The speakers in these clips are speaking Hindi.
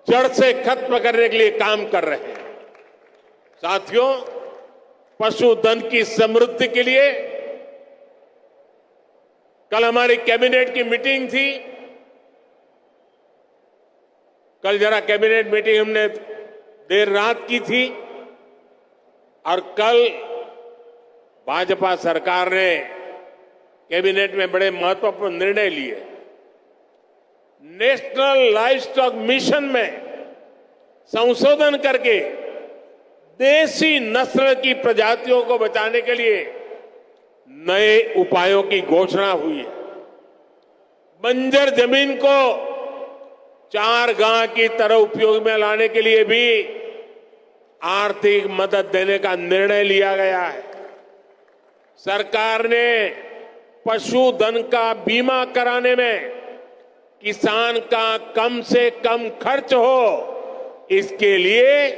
जड़ से खत्म करने के लिए काम कर रहे हैं। साथियों, पशुधन की समृद्धि के लिए कल हमारी कैबिनेट की मीटिंग थी। कल जरा कैबिनेट मीटिंग हमने देर रात की थी और कल भाजपा सरकार ने कैबिनेट में बड़े महत्वपूर्ण निर्णय लिए। नेशनल लाइवस्टॉक मिशन में संशोधन करके देसी नस्ल की प्रजातियों को बचाने के लिए नए उपायों की घोषणा हुई है। बंजर जमीन को चारागाह की तरह उपयोग में लाने के लिए भी आर्थिक मदद देने का निर्णय लिया गया है। सरकार ने पशुधन का बीमा कराने में किसान का कम से कम खर्च हो, इसके लिए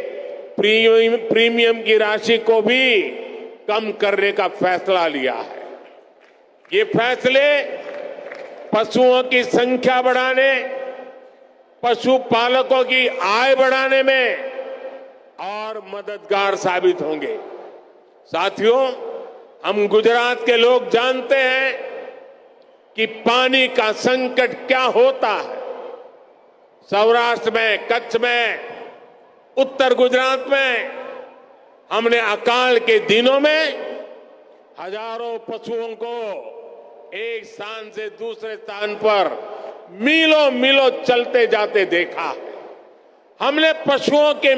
प्रीमियम की राशि को भी कम करने का फैसला लिया है। ये फैसले पशुओं की संख्या बढ़ाने, पशुपालकों की आय बढ़ाने में और मददगार साबित होंगे। साथियों, हम गुजरात के लोग जानते हैं कि पानी का संकट क्या होता है। सौराष्ट्र में, कच्छ में, उत्तर गुजरात में हमने अकाल के दिनों में हजारों पशुओं को एक स्थान से दूसरे स्थान पर मीलों मीलों चलते जाते देखा है। हमने पशुओं के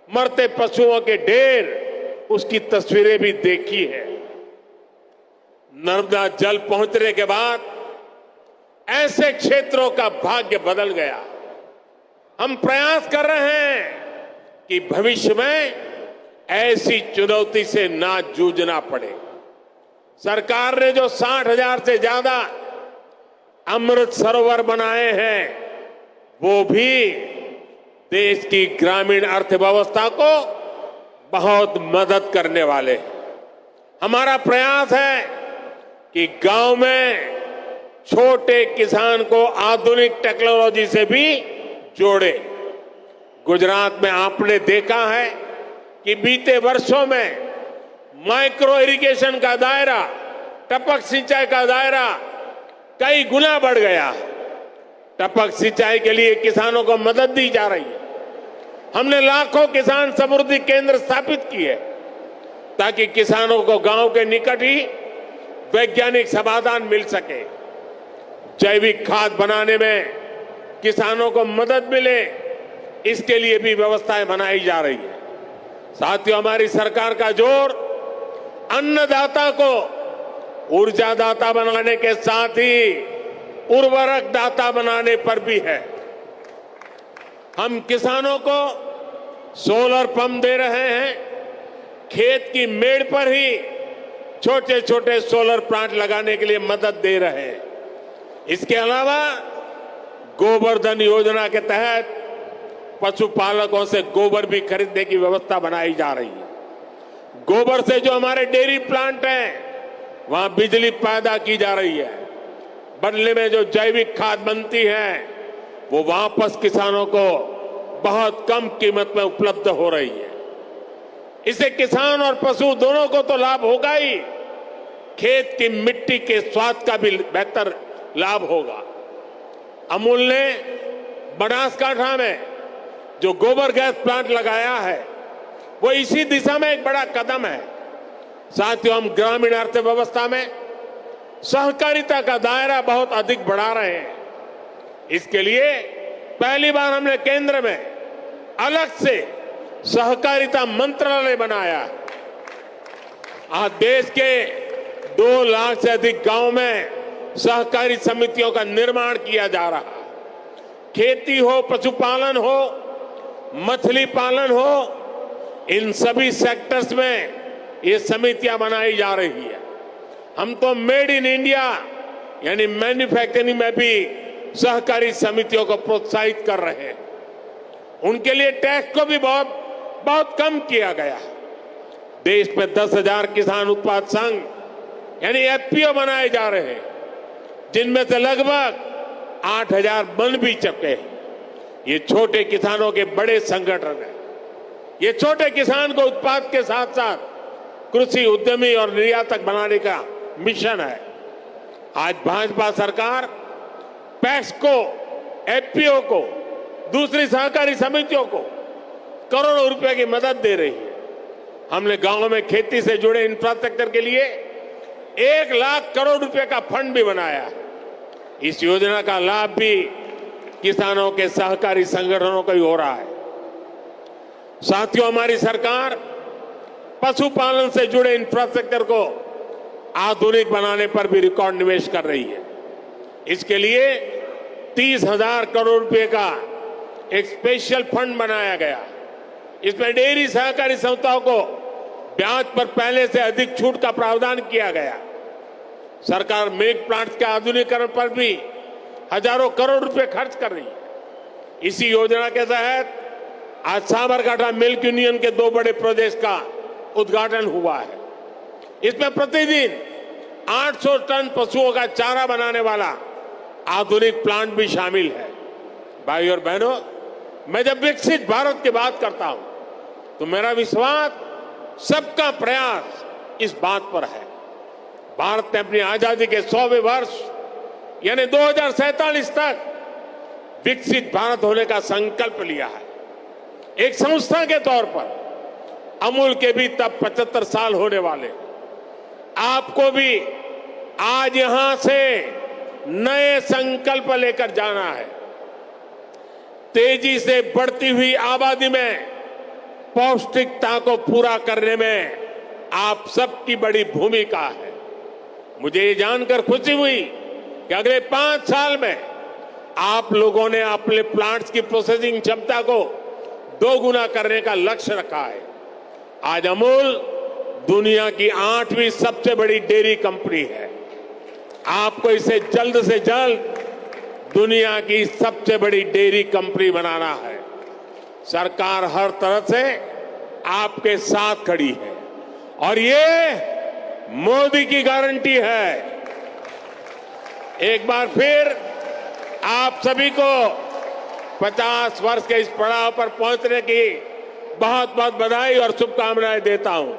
मरते पशुओं के ढेर, उसकी तस्वीरें भी देखी है। नर्मदा जल पहुंचने के बाद ऐसे क्षेत्रों का भाग्य बदल गया। हम प्रयास कर रहे हैं कि भविष्य में ऐसी चुनौती से ना जूझना पड़े। सरकार ने जो 60,000 से ज्यादा अमृत सरोवर बनाए हैं, वो भी देश की ग्रामीण अर्थव्यवस्था को बहुत मदद करने वाले हैं। हमारा प्रयास है कि गांव में छोटे किसान को आधुनिक टेक्नोलॉजी से भी जोड़े। गुजरात में आपने देखा है कि बीते वर्षों में माइक्रो इरिगेशन का दायरा, टपक सिंचाई का दायरा कई गुना बढ़ गया। टपक सिंचाई के लिए किसानों को मदद दी जा रही है। हमने लाखों किसान समृद्धि केंद्र स्थापित किए ताकि किसानों को गांव के निकट ही वैज्ञानिक समाधान मिल सके। जैविक खाद बनाने में किसानों को मदद मिले, इसके लिए भी व्यवस्थाएं बनाई जा रही है। साथियों, हमारी सरकार का जोर अन्नदाता को ऊर्जादाता बनाने के साथ ही उर्वरक दाता बनाने पर भी है। हम किसानों को सोलर पंप दे रहे हैं। खेत की मेड़ पर ही छोटे छोटे सोलर प्लांट लगाने के लिए मदद दे रहे हैं। इसके अलावा गोवर्धन योजना के तहत पशुपालकों से गोबर भी खरीदने की व्यवस्था बनाई जा रही है। गोबर से जो हमारे डेयरी प्लांट हैं, वहां बिजली पैदा की जा रही है। बदले में जो जैविक खाद बनती है, वो वापस किसानों को बहुत कम कीमत में उपलब्ध हो रही है। इससे किसान और पशु दोनों को तो लाभ होगा ही, खेत की मिट्टी के स्वाद का भी बेहतर लाभ होगा। अमूल ने बनासकांठा में जो गोबर गैस प्लांट लगाया है, वो इसी दिशा में एक बड़ा कदम है। साथियों, हम ग्रामीण अर्थव्यवस्था में सहकारिता का दायरा बहुत अधिक बढ़ा रहे हैं। इसके लिए पहली बार हमने केंद्र में अलग से सहकारिता मंत्रालय बनाया। आज देश के 2 लाख से अधिक गांव में सहकारी समितियों का निर्माण किया जा रहा है। खेती हो, पशुपालन हो, मछली पालन हो, इन सभी सेक्टर्स में ये समितियां बनाई जा रही है। हम तो मेड इन इंडिया यानी मैन्युफैक्चरिंग में भी सहकारी समितियों को प्रोत्साहित कर रहे हैं। उनके लिए टैक्स को भी बहुत कम किया गया। देश में 10,000 किसान उत्पाद संघ यानी एफपीओ बनाए जा रहे हैं, जिनमें से लगभग 8,000 बन भी चुके हैं। ये छोटे किसानों के बड़े संगठन है। ये छोटे किसान को उत्पाद के साथ साथ कृषि उद्यमी और निर्यातक बनाने का मिशन है। आज भाजपा सरकार पैक्स को, एफपीओ को, दूसरी सहकारी समितियों को करोड़ों रुपए की मदद दे रही है। हमने गांवों में खेती से जुड़े इंफ्रास्ट्रक्चर के लिए 1 लाख करोड़ रुपए का फंड भी बनाया। इस योजना का लाभ भी किसानों के सहकारी संगठनों को ही हो रहा है। साथियों, हमारी सरकार पशुपालन से जुड़े इंफ्रास्ट्रक्चर को आधुनिक बनाने पर भी रिकॉर्ड निवेश कर रही है। इसके लिए 30,000 करोड़ रुपए का एक स्पेशल फंड बनाया गया। इसमें डेयरी सहकारी संस्थाओं को ब्याज पर पहले से अधिक छूट का प्रावधान किया गया। सरकार मिल्क प्लांट के आधुनिकीकरण पर भी हजारों करोड़ रुपए खर्च कर रही है। इसी योजना के तहत आज साबरकांठा मिल्क यूनियन के 2 बड़े प्रोजेक्ट का उद्घाटन हुआ है। इसमें प्रतिदिन 800 टन पशुओं का चारा बनाने वाला आधुनिक प्लांट भी शामिल है। भाइयों और बहनों, मैं जब विकसित भारत की बात करता हूं तो मेरा विश्वास, सबका प्रयास इस बात पर है। भारत ने अपनी आजादी के 100वें वर्ष यानी 2047 तक विकसित भारत होने का संकल्प लिया है। एक संस्था के तौर पर अमूल के भी तब 75 साल होने वाले। आपको भी आज यहां से नए संकल्प लेकर जाना है। तेजी से बढ़ती हुई आबादी में पौष्टिकता को पूरा करने में आप सबकी बड़ी भूमिका है। मुझे ये जानकर खुशी हुई कि अगले 5 साल में आप लोगों ने अपने प्लांट्स की प्रोसेसिंग क्षमता को 2 गुना करने का लक्ष्य रखा है। आज अमूल दुनिया की 8वीं सबसे बड़ी डेयरी कंपनी है। आपको इसे जल्द से जल्द दुनिया की सबसे बड़ी डेयरी कंपनी बनाना है। सरकार हर तरह से आपके साथ खड़ी है और ये मोदी की गारंटी है। एक बार फिर आप सभी को 50 वर्ष के इस पड़ाव पर पहुंचने की बहुत बहुत बधाई और शुभकामनाएं देता हूं।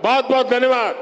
बहुत बहुत धन्यवाद।